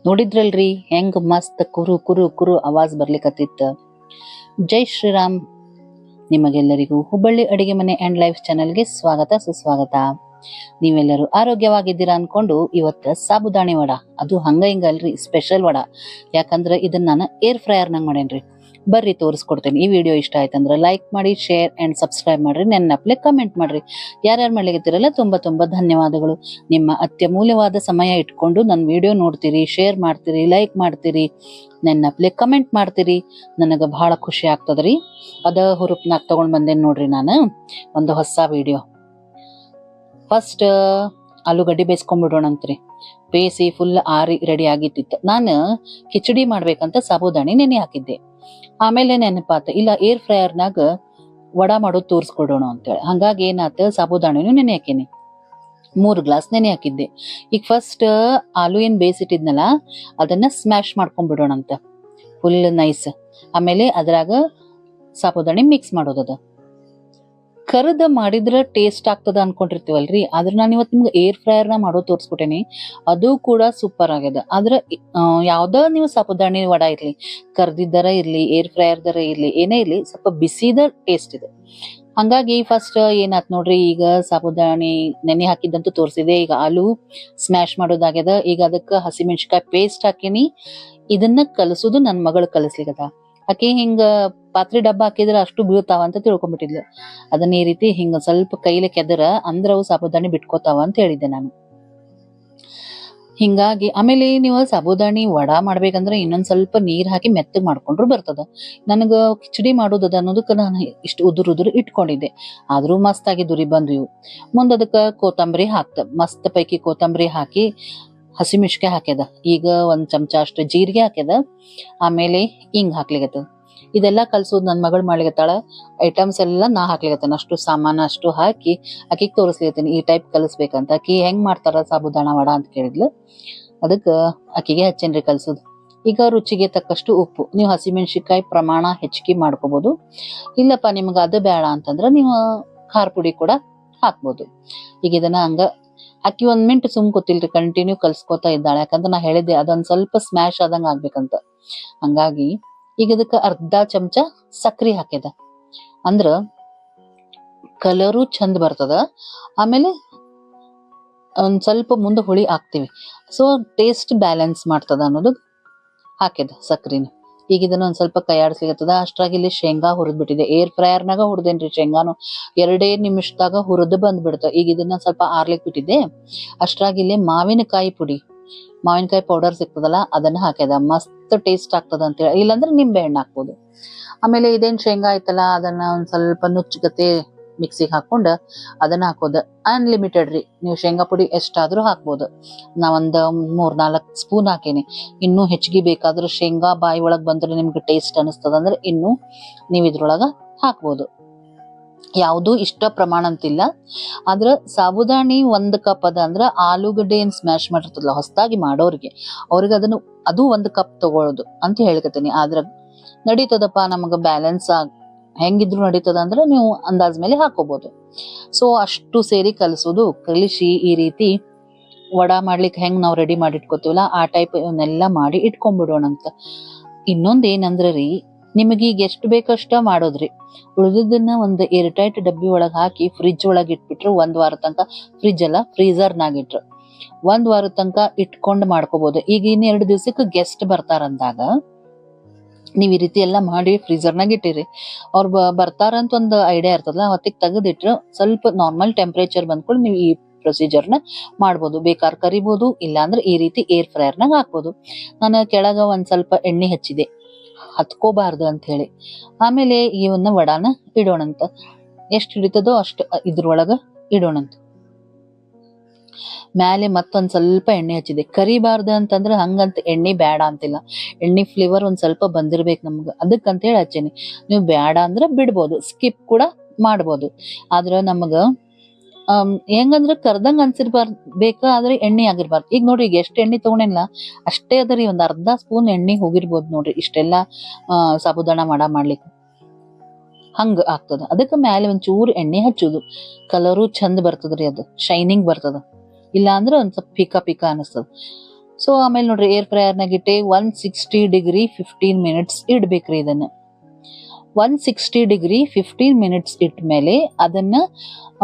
ನೋಡಿದ್ರಲ್ರಿ ಹೆಂಗ್ ಮಸ್ತ್ ಕುರು ಕುರು ಕುರು ಆವಾಜ್ ಬರ್ಲಿಕತ್ತಿತ್ತ. ಜೈ ಶ್ರೀರಾಮ್. ನಿಮಗೆಲ್ಲರಿಗೂ ಹುಬ್ಬಳ್ಳಿ ಅಡಿಗೆ ಮನೆ ಅಂಡ್ ಲೈಫ್ ಚಾನೆಲ್ಗೆ ಸ್ವಾಗತ ಸುಸ್ವಾಗತ. ನೀವೆಲ್ಲರೂ ಆರೋಗ್ಯವಾಗಿದ್ದೀರಾ ಅನ್ಕೊಂಡು ಇವತ್ತ ಸಾಬುದಾಣಿ ವಡ, ಅದು ಹಂಗ ಹಿಂಗ ಅಲ್ರಿ, ಸ್ಪೆಷಲ್ ವಡ. ಯಾಕಂದ್ರ ಇದನ್ನ ನಾನು ಏರ್ ಫ್ರೈಯರ್ನಾಗ ಮಾಡೇನ್ರಿ. ಬರ್ರಿ ತೋರಿಸ್ಕೊಡ್ತೇನೆ. ಈ ವಿಡಿಯೋ ಇಷ್ಟ ಆಯ್ತಂದ್ರ ಲೈಕ್ ಮಾಡಿ, ಶೇರ್ ಅಂಡ್ ಸಬ್ಸ್ಕ್ರೈಬ್ ಮಾಡ್ರಿ, ನೆನಪಲೆ ಕಮೆಂಟ್ ಮಾಡ್ರಿ. ಯಾರ್ಯಾರು ಮಾಡ್ಲಿಕತ್ತಿರಲ್ಲ ತುಂಬಾ ತುಂಬಾ ಧನ್ಯವಾದಗಳು. ನಿಮ್ಮ ಅತ್ಯಮೂಲ್ಯವಾದ ಸಮಯ ಇಟ್ಕೊಂಡು ನನ್ನ ವಿಡಿಯೋ ನೋಡ್ತೀರಿ, ಶೇರ್ ಮಾಡ್ತೀರಿ, ಲೈಕ್ ಮಾಡ್ತೀರಿ, ನೆನಪಲೆ ಕಮೆಂಟ್ ಮಾಡ್ತೀರಿ. ನನಗ ಬಹಳ ಖುಷಿ ಆಗ್ತದ್ರಿ. ಅದ ಹುರುಪ್ನಾಗ ತಗೊಂಡ್ ಬಂದೇನ್ ನೋಡ್ರಿ ನಾನು ಒಂದು ಹೊಸ ವಿಡಿಯೋ. ಫಸ್ಟ್ ಆಲೂಗಡ್ಡಿ ಬೇಯಿಸ್ಕೊಂಡ್ಬಿಡೋಣಂತ್ರಿ. ಬೇಯಿಸಿ ಫುಲ್ ಆರಿ ರೆಡಿ ಆಗಿತ್ತಿತ್ತು. ನಾನು ಕಿಚಡಿ ಮಾಡ್ಬೇಕಂತ ಸಾಬುದಾಣಿ ನೆನೆ ಹಾಕಿದ್ದೆ. ಆಮೇಲೆ ನೆನಪಾತ ಇಲ್ಲ ಏರ್ ಫ್ರೈಯರ್ನಾಗ ವಡ ಮಾಡೋದು ತೋರಿಸ್ಕೊಡೋಣ ಅಂತೇಳಿ. ಹಂಗಾಗಿ ಏನಾತ, ಸಾಬುದಾಣಿನೂ ನೆನೆ ಹಾಕೀನಿ. 3 ಗ್ಲಾಸ್ ನೆನೆ ಹಾಕಿದ್ದೆ. ಈಗ ಫಸ್ಟ್ ಆಲೂ ಏನ್ ಬೇಯಿಸಿಟ್ಟಿದ್ನಲ್ಲ ಅದನ್ನ ಸ್ಮ್ಯಾಶ್ ಮಾಡ್ಕೊಂಡ್ಬಿಡೋಣಂತ ಫುಲ್ ನೈಸ್. ಆಮೇಲೆ ಅದ್ರಾಗ ಸಾಬುದಾಣಿ ಮಿಕ್ಸ್ ಮಾಡೋದದ. ಕರ್ದ ಮಾಡಿದ್ರ ಟೇಸ್ಟ್ ಆಗ್ತದ ಅನ್ಕೊಂಡಿರ್ತೀವಲ್ರಿ, ಆದ್ರೆ ನಾನು ಇವತ್ತು ನಿಮ್ಗೆ ಏರ್ ಫ್ರೈಯರ್ನ ಮಾಡೋದು ತೋರಿಸ್ಕೊಟ್ಟೇನಿ. ಅದು ಕೂಡ ಸೂಪರ್ ಆಗ್ಯದ. ಆದ್ರೆ ಯಾವ್ದ ನೀವು ಸಾಬುದಾಣಿ ವಡ ಇರ್ಲಿ, ಕರ್ದಿದ್ದರ ಇರ್ಲಿ, ಏರ್ ಫ್ರೈಯರ್ದರ ಇರ್ಲಿ, ಏನೇ ಇರ್ಲಿ, ಸ್ವಲ್ಪ ಬಿಸಿದ ಟೇಸ್ಟ್ ಇದೆ. ಹಂಗಾಗಿ ಫಸ್ಟ್ ಏನಾತ್ ನೋಡ್ರಿ, ಈಗ ಸಾಬುದಾಣಿ ನೆನೆ ಹಾಕಿದ್ದಂತೂ ತೋರಿಸಿದೆ. ಈಗ ಆಲೂ ಸ್ಮ್ಯಾಶ್ ಮಾಡೋದಾಗ್ಯದ. ಈಗ ಅದಕ್ಕೆ ಹಸಿಮೆಣಸಿಕಾಯಿ ಪೇಸ್ಟ್ ಹಾಕಿನಿ. ಇದನ್ನ ಕಲಸೋದು ನನ್ ಮಗಳು ಕಲಸ್ಲಿಕ್ಕದ. ಆಕಿ ಹಿಂಗ ಪಾತ್ರೆ ಡಬ್ಬ ಹಾಕಿದ್ರ ಅಷ್ಟು ಬೀಳ್ತಾವ ಅಂತ ತಿಳ್ಕೊಂಡ್ಬಿಟ್ಟಿದ್ಲು. ಅದನ್ನ ಈ ರೀತಿ ಹಿಂಗ ಸ್ವಲ್ಪ ಕೈಲೆ ಕೆದರ ಅಂದ್ರ ಅವು ಸಾಬುದಾಣಿ ಬಿಟ್ಕೋತಾವ ಅಂತ ಹೇಳಿದ್ದೆ ನಾನು. ಹಿಂಗಾಗಿ ಆಮೇಲೆ ನೀವು ಸಾಬುದಾಣಿ ವಡ ಮಾಡ್ಬೇಕಂದ್ರೆ ಇನ್ನೊಂದ್ ಸ್ವಲ್ಪ ನೀರ್ ಹಾಕಿ ಮೆತ್ತಗ್ ಮಾಡ್ಕೊಂಡ್ರು ಬರ್ತದ. ನನಗ ಕಿಚಡಿ ಮಾಡೋದದ ಅನ್ನೋದಕ್ಕ ನಾನು ಇಷ್ಟು ಉದುರು ಇಟ್ಕೊಂಡಿದ್ದೆ. ಆದ್ರೂ ಮಸ್ತ್ ಆಗಿ ದುರಿ ಬಂದ್ವು ಇವು. ಮುಂದ್ ಅದಕ್ಕ ಕೊತ್ತಂಬರಿ ಮಸ್ತ್ ಪೈಕಿ ಕೊತ್ತಂಬರಿ ಹಾಕಿ ಹಸಿಮೆಣಸಿಕಾಯಿ ಹಾಕ್ಯದ. ಈಗ 1 ಚಮಚ ಅಷ್ಟು ಜೀರಿಗೆ ಹಾಕ್ಯದ. ಆಮೇಲೆ ಹಿಂಗ್ ಹಾಕ್ಲಿಗತ್ತದ. ಇದೆಲ್ಲಾ ಕಲ್ಸೋದು ನನ್ ಮಗಳು ಮಾಡ್ಲಿಕತ್ತಾಳ. ಐಟಮ್ಸ್ ಎಲ್ಲಾ ನಾ ಹಾಕ್ಲಿಕತ್ತೇನೆ. ಅಷ್ಟು ಸಾಮಾನ ಅಷ್ಟು ಹಾಕಿ ಆಕಿಗ್ ತೋರಿಸ್ಲಿಕತ್ತೀನಿ ಈ ಟೈಪ್ ಕಲಿಸ್ಬೇಕಂತ. ಆಕಿ ಹೆಂಗ್ ಮಾಡ್ತಾರ ಸಾಬುದಾಣ ವಡ ಅಂತ ಕೇಳಿದ್ಲು. ಅದಕ್ಕ ಆಕಿಗೆ ಹಚ್ಚೇನ್ರಿ ಕಲ್ಸೋದು. ಈಗ ರುಚಿಗೆ ತಕ್ಕಷ್ಟು ಉಪ್ಪು. ನೀವು ಹಸಿಮೆಣಸಿಕಾಯಿ ಪ್ರಮಾಣ ಹೆಚ್ಚಿಗೆ ಮಾಡ್ಕೋಬಹುದು. ಇಲ್ಲಪ್ಪ ನಿಮ್ಗ ಅದು ಬೇಡ ಅಂತಂದ್ರ ನೀವು ಖಾರ ಪುಡಿ ಕೂಡ ಹಾಕ್ಬೋದು. ಈಗ ಇದನ್ನ ಹಂಗ ಆಕಿ 1 ಮಿನಿಟ್ ಸುಮ್ ಕೂತಿಲ್ರಿ, ಕಂಟಿನ್ಯೂ ಕಲ್ಸ್ಕೊತಾ ಇದ್ದಾಳೆ. ಯಾಕಂದ್ರೆ ನಾ ಹೇಳಿದ್ದೆ ಅದೊಂದ್ ಸ್ವಲ್ಪ ಸ್ಮ್ಯಾಶ್ ಆದಂಗ ಆಗ್ಬೇಕಂತ. ಹಂಗಾಗಿ ಈಗ ಇದಕ್ಕ ಅರ್ಧ ಚಮಚ ಸಕ್ರಿ ಹಾಕ್ಯದ. ಅಂದ್ರ ಕಲರು ಚಂದ ಬರ್ತದ. ಆಮೇಲೆ ಒಂದ್ ಸ್ವಲ್ಪ ಮುಂದೆ ಹುಳಿ ಹಾಕ್ತಿವಿ, ಸೊ ಟೇಸ್ಟ್ ಬ್ಯಾಲೆನ್ಸ್ ಮಾಡ್ತದ ಅನ್ನೋದು ಹಾಕಿದ ಸಕ್ರಿನ. ಈಗ ಇದನ್ನ ಒಂದ್ ಸ್ವಲ್ಪ ಕೈಯಾಡ್ಸ್ಲಿಕತ್ತದ. ಅಷ್ಟ್ರಾಗಿ ಇಲ್ಲಿ ಶೇಂಗಾ ಹುರಿದ್ಬಿಟ್ಟಿದೆ. ಏರ್ ಫ್ರೈಯರ್ನಾಗ ಹುರಿದೇನ್ರಿ ಶೇಂಗಾನು. 2 ನಿಮಿಷದಾಗ ಹುರಿದು ಬಂದ್ಬಿಡ್ತ. ಈಗ ಇದನ್ನ ಸ್ವಲ್ಪ ಆರ್ಲಿಕ್ ಬಿಟ್ಟಿದ್ದೆ. ಅಷ್ಟ್ರಾಗಿ ಇಲ್ಲಿ ಮಾವಿನಕಾಯಿ ಪೌಡರ್ ಸಿಗ್ತದಲ್ಲ ಅದನ್ನ ಹಾಕ್ಯದ. ಮಸ್ತ್ ಟೇಸ್ಟ್ ಆಗ್ತದ ಅಂತೇಳಿ. ಇಲ್ಲಾಂದ್ರೆ ನಿಂಬೆ ಹಣ್ಣು ಹಾಕ್ಬೋದು. ಆಮೇಲೆ ಇದೇನ್ ಶೇಂಗಾ ಐತಲ್ಲ ಅದನ್ನ ಒಂದ್ ಸ್ವಲ್ಪ ನುಚ್ಚಗತೆ ಮಿಕ್ಸಿಗೆ ಹಾಕೊಂಡ ಅದನ್ನ ಹಾಕೋದ. ಅನ್ಲಿಮಿಟೆಡ್ ರೀ, ನೀವು ಶೇಂಗಾ ಪುಡಿ ಎಷ್ಟಾದ್ರೂ ಹಾಕ್ಬೋದು. ನಾವೊಂದ್ 3-4 ಸ್ಪೂನ್ ಹಾಕೇನಿ. ಇನ್ನೂ ಹೆಚ್ಚಿಗೆ ಬೇಕಾದ್ರೆ ಶೇಂಗಾ ಬಾಯಿ ಒಳಗ್ ಬಂದ್ರೆ ನಿಮ್ಗೆ ಟೇಸ್ಟ್ ಅನಿಸ್ತದ ಅಂದ್ರೆ ಇನ್ನೂ ನೀವ್ ಇದ್ರೊಳಗ ಹಾಕ್ಬೋದು. ಯಾವ್ದು ಇಷ್ಟ ಪ್ರಮಾಣ ಅಂತಿಲ್ಲ. ಆದ್ರ ಸಾಬುದಾಣಿ 1 ಕಪ್ ಅದ ಅಂದ್ರ ಆಲೂಗಡ್ಡೆ ಏನ್ ಸ್ಮ್ಯಾಶ್ ಮಾಡಿರ್ತದಲ್ಲ ಹೊಸದಾಗಿ ಮಾಡೋರಿಗೆ, ಅವ್ರಿಗೆ ಅದು 1 ಕಪ್ ತಗೊಳ್ಳೋದು ಅಂತ ಹೇಳ್ಕತೀನಿ. ಆದ್ರ ನಡೀತದಪ್ಪ ನಮಗ ಬ್ಯಾಲೆನ್ಸ್ ಹೆಂಗಿದ್ರು ನಡೀತದ ಅಂದ್ರೆ ನೀವು ಅಂದಾಜ್ ಮೇಲೆ ಹಾಕೋಬಹುದು. ಸೊ ಅಷ್ಟು ಸೇರಿ ಕಲಿಸಿ ಈ ರೀತಿ ವಡ ಮಾಡ್ಲಿಕ್ಕೆ ಹೆಂಗ್ ನಾವ್ ರೆಡಿ ಮಾಡಿ ಇಟ್ಕೋತೀವಲ್ಲ ಆ ಟೈಪ್ ಇವನ್ನೆಲ್ಲಾ ಮಾಡಿ ಇಟ್ಕೊಂಡ್ಬಿಡೋಣಂತ. ಇನ್ನೊಂದ್ ಏನಂದ್ರ ರೀ, ನಿಮಗೀಗ ಎಷ್ಟು ಬೇಕಷ್ಟ ಮಾಡೋದ್ರಿ. ಉಳಿದನ್ನ ಒಂದು ಏರ್ ಟೈಟ್ ಡಬ್ಬಿ ಒಳಗ್ ಹಾಕಿ ಫ್ರಿಜ್ ಒಳಗ್ ಇಟ್ಬಿಟ್ರು 1 ವಾರ ತನಕ, ಫ್ರಿಜ್ ಅಲ್ಲ ಫ್ರೀಜರ್ನಾಗ ಇಟ್ರು 1 ವಾರ ತನಕ ಇಟ್ಕೊಂಡ್ ಮಾಡ್ಕೋಬಹುದು. ಈಗ ಇನ್ 2 ದಿವ್ಸಕ್ಕೆ ಗೆಸ್ಟ್ ಬರ್ತಾರಂದಾಗ ನೀವ್ ಈ ರೀತಿ ಎಲ್ಲಾ ಮಾಡಿ ಫ್ರೀಜರ್ನಾಗ ಇಟ್ಟಿರಿ. ಅವ್ರು ಬರ್ತಾರಂತ ಒಂದು ಐಡಿಯಾ ಇರ್ತದಲ್ಲ, ಹೊತ್ತಿಗೆ ತೆಗೆದಿಟ್ರು ಸ್ವಲ್ಪ ನಾರ್ಮಲ್ ಟೆಂಪರೇಚರ್ ಬಂದ್ಕೊಂಡು ನೀವು ಈ ಪ್ರೊಸೀಜರ್ನ ಮಾಡ್ಬೋದು. ಬೇಕಾದ್ರೆ ಕರಿಬಹುದು, ಇಲ್ಲಾಂದ್ರೆ ಈ ರೀತಿ ಏರ್ ಫ್ರೈಯರ್ನಾಗ ಹಾಕ್ಬೋದು. ನಾನು ಕೆಳಗ ಒಂದ್ ಸ್ವಲ್ಪ ಎಣ್ಣೆ ಹಚ್ಚಿದೆ, ಹತ್ಕೋಬಾರ್ದು ಅಂತ ಹೇಳಿ. ಆಮೇಲೆ ಇವನ್ನ ವಡಾನ ಇಡೋಣಂತ. ಎಷ್ಟ್ ಹಿಡಿತದೋ ಅಷ್ಟು ಇದ್ರೊಳಗ ಇಡೋಣಂತ. ಮ್ಯಾಲೆ ಮತ್ತೊಂದ್ ಸ್ವಲ್ಪ ಎಣ್ಣೆ ಹಚ್ಚಿದೆ. ಕರಿಬಾರ್ದು ಅಂತಂದ್ರೆ ಹಂಗಂತ ಎಣ್ಣೆ ಬೇಡ ಅಂತಿಲ್ಲ. ಎಣ್ಣೆ ಫ್ಲೇವರ್ ಒಂದ್ ಸ್ವಲ್ಪ ಬಂದಿರ್ಬೇಕು ನಮ್ಗ, ಅದಕ್ಕಂತ ಹೇಳಿ ಹಚ್ಚೇನಿ. ನೀವು ಬೇಡ ಅಂದ್ರೆ ಬಿಡ್ಬೋದು, ಸ್ಕಿಪ್ ಕೂಡ ಮಾಡ್ಬೋದು. ಆದ್ರ ನಮಗ ಹೆಂಗಂದ್ರ ಕರ್ದಂಗ ಬೇಕಾ, ಆದ್ರೆ ಎಣ್ಣೆ ಆಗಿರ್ಬಾರ್ದು. ಈಗ ನೋಡ್ರಿ, ಈಗ ಎಷ್ಟ್ ಎಣ್ಣೆ ತಗೊಂಡಿಲ್ಲ ಅಷ್ಟೇ ಅದರಿ. ಒಂದ್ ಅರ್ಧ ಸ್ಪೂನ್ ಎಣ್ಣೆ ಹೋಗಿರ್ಬೋದು ನೋಡ್ರಿ ಇಷ್ಟೆಲ್ಲಾ ಸಾಬುದಾಣ ಮಾಡ್ಲಿಕ್ಕೆ. ಹಂಗ ಆಗ್ತದ. ಅದಕ್ಕ ಮ್ಯಾಲೆ ಒಂಚೂರು ಎಣ್ಣೆ ಹಚ್ಚುದು. ಕಲರು ಚಂದ ಬರ್ತದ್ರಿ, ಅದು ಶೈನಿಂಗ್ ಬರ್ತದ. ಇಲ್ಲ ಅಂದ್ರೆ ಒಂದ್ ಸ್ವಲ್ಪ ಪಿಕಾ ಅನಿಸ್ತದ. ಸೊ ಆಮೇಲೆ ನೋಡ್ರಿ ಏರ್ ಫ್ರೈಯರ್ನಾಗ ಇಟ್ಟೆ 160 ಡಿಗ್ರಿ 15 ಮಿನಿಟ್ಸ್ ಇಡ್ಬೇಕ್ರಿ ಇದನ್ನ. 160 ಡಿಗ್ರಿ 15 ಮಿನಿಟ್ಸ್ ಇಟ್ಮೇಲೆ ಅದನ್ನ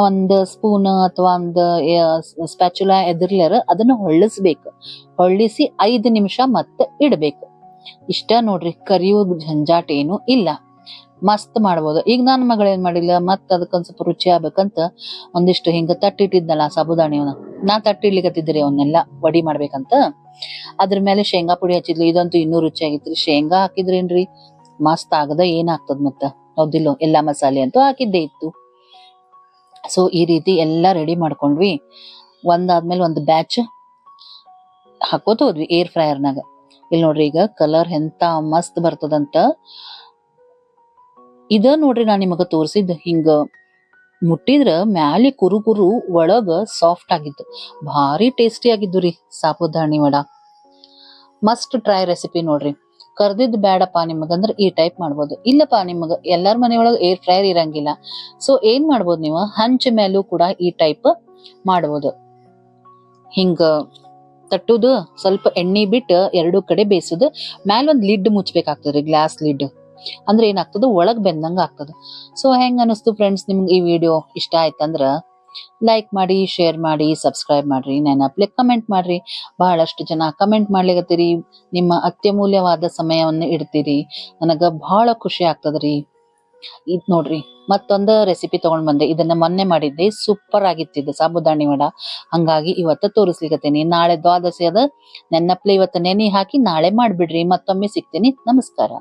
ಒಂದು ಸ್ಪೂನ್ ಅಥವಾ ಒಂದು ಸ್ಪ್ಯಾಚುಲಾ ಎದುರ್ಲಾರ ಅದನ್ನ ಹೊಳ್ಳಿಸ್ಬೇಕು. ಹೊಳ್ಳಿಸಿ 5 ನಿಮಿಷ ಮತ್ತೆ ಇಡ್ಬೇಕು. ಇಷ್ಟ ನೋಡ್ರಿ, ಕರಿಯೋದ್ ಜಂಜಾಟ ಏನು ಇಲ್ಲ, ಮಸ್ತ್ ಮಾಡ್ಬೋದು. ಈಗ ನನ್ನ ಮಗಳೇನ್ ಮಾಡಿಲ್ಲ, ಮತ್ ಅದಕ್ಕೊಂದ್ ಸ್ವಲ್ಪ ರುಚಿ ಆಗ್ಬೇಕಂತ ಒಂದಿಷ್ಟು ಹಿಂಗ ತಟ್ಟಿಟ್ಟಿದ್ನಲ್ಲ ಸಾಬುದಾಣಿವನ್ನ, ನಾ ತಟ್ಟಿಡ್ಲಿಕತ್ತಿದ್ರಿ ಅವನ್ನೆಲ್ಲ ವಡಿ ಮಾಡ್ಬೇಕಂತ. ಅದ್ರ ಮೇಲೆ ಶೇಂಗಾ ಪುಡಿ ಹಚ್ಚಿದ್ಲು. ಇದಂತೂ ಇನ್ನೂ ರುಚಿ ಆಗಿತ್ರಿ. ಶೇಂಗಾ ಹಾಕಿದ್ರೇನ್ರಿ ಮಸ್ತ್ ಆಗದ, ಏನಾಗ್ತದ ಮತ್ತ, ಹೌದಿಲ್ಲೋ? ಎಲ್ಲಾ ಮಸಾಲೆ ಅಂತೂ ಹಾಕಿದ್ದೇ ಇತ್ತು. ಸೊ ಈ ರೀತಿ ಎಲ್ಲಾ ರೆಡಿ ಮಾಡ್ಕೊಂಡ್ವಿ. ಒಂದಾದ್ಮೇಲೆ ಒಂದು ಬ್ಯಾಚ್ ಹಾಕೋತ ಹೋದ್ವಿ ಏರ್ ಫ್ರೈಯರ್ನಾಗ. ಇಲ್ಲಿ ನೋಡ್ರಿ ಈಗ ಕಲರ್ ಎಂತ ಮಸ್ತ್ ಬರ್ತದಂತ. ಇದ ನೋಡ್ರಿ ನಾ ನಿಮಗ ತೋರ್ಸಿದ್ ಹಿಂಗ ಮುಟ್ಟಿದ್ರ ಮ್ಯಾಲಿ ಕುರು ಕುರು, ಒಳಗ ಸಾಫ್ಟ್ ಆಗಿತ್ತು. ಭಾರಿ ಟೇಸ್ಟಿ ಆಗಿದ್ದು ರೀ ಸಾಬುದಾಣಿ ವಡ. ಮಸ್ಟ್ ಟ್ರೈ ರೆಸಿಪಿ ನೋಡ್ರಿ. ಕರ್ದಿದ್ ಬ್ಯಾಡಪ್ಪ ನಿಮಗಂದ್ರ ಈ ಟೈಪ್ ಮಾಡ್ಬೋದು. ಇಲ್ಲಪ್ಪ ನಿಮಗ ಎಲ್ಲಾರ ಮನೆಯೊಳಗ ಏರ್ ಫ್ರೈಯರ್ ಇರಂಗಿಲ್ಲ, ಸೊ ಏನ್ ಮಾಡ್ಬೋದು ನೀವು, ಹಂಚ ಮೇಲೂ ಕೂಡ ಈ ಟೈಪ್ ಮಾಡ್ಬೋದು. ಹಿಂಗ ತಟ್ಟುದು, ಸ್ವಲ್ಪ ಎಣ್ಣೆ ಬಿಟ್ಟು ಎರಡು ಕಡೆ ಬೇಯಿಸುದು, ಮ್ಯಾಲ ಒಂದ್ ಲಿಡ್ ಮುಚ್ಬೇಕಾಗ್ತದ್ರಿ, ಗ್ಲಾಸ್ ಲಿಡ್. ಅಂದ್ರೆ ಏನಾಗ್ತದ, ಒಳಗ್ ಬೆಂದಂಗ ಆಗ್ತದ. ಸೊ ಹೆಂಗ ಅನಿಸ್ತು ಫ್ರೆಂಡ್ಸ್ ನಿಮ್ಗೆ ಈ ವಿಡಿಯೋ? ಇಷ್ಟ ಆಯ್ತಂದ್ರ ಲೈಕ್ ಮಾಡಿ, ಶೇರ್ ಮಾಡಿ, ಸಬ್ಸ್ಕ್ರೈಬ್ ಮಾಡ್ರಿ, ನೆನಪ್ಲೆ ಕಮೆಂಟ್ ಮಾಡ್ರಿ. ಬಹಳಷ್ಟು ಜನ ಕಮೆಂಟ್ ಮಾಡ್ಲಿಕತ್ತೀರಿ, ನಿಮ್ಮ ಅತ್ಯಮೂಲ್ಯವಾದ ಸಮಯವನ್ನ ಇಡ್ತೀರಿ, ನನಗ ಬಹಳ ಖುಷಿ ಆಗ್ತದ್ರಿ. ಇದ್ ನೋಡ್ರಿ ಮತ್ತೊಂದು ರೆಸಿಪಿ ತಗೊಂಡ್ ಬಂದೆ. ಇದನ್ನ ಮೊನ್ನೆ ಮಾಡಿದ್ದೆ, ಸೂಪರ್ ಆಗಿತ್ತಿದ್ದು ಸಾಬುದಾಣಿ ವಡ. ಹಂಗಾಗಿ ಇವತ್ತ ತೋರಿಸ್ಲಿಕತ್ತೇನಿ. ನಾಳೆ ದ್ವಾದಶಿ ಅದ, ನೆನಪ್ಲೆ ಇವತ್ತ ನೆನೆ ಹಾಕಿ ನಾಳೆ ಮಾಡ್ಬಿಡ್ರಿ. ಮತ್ತೊಮ್ಮೆ ಸಿಗ್ತೇನಿ. ನಮಸ್ಕಾರ.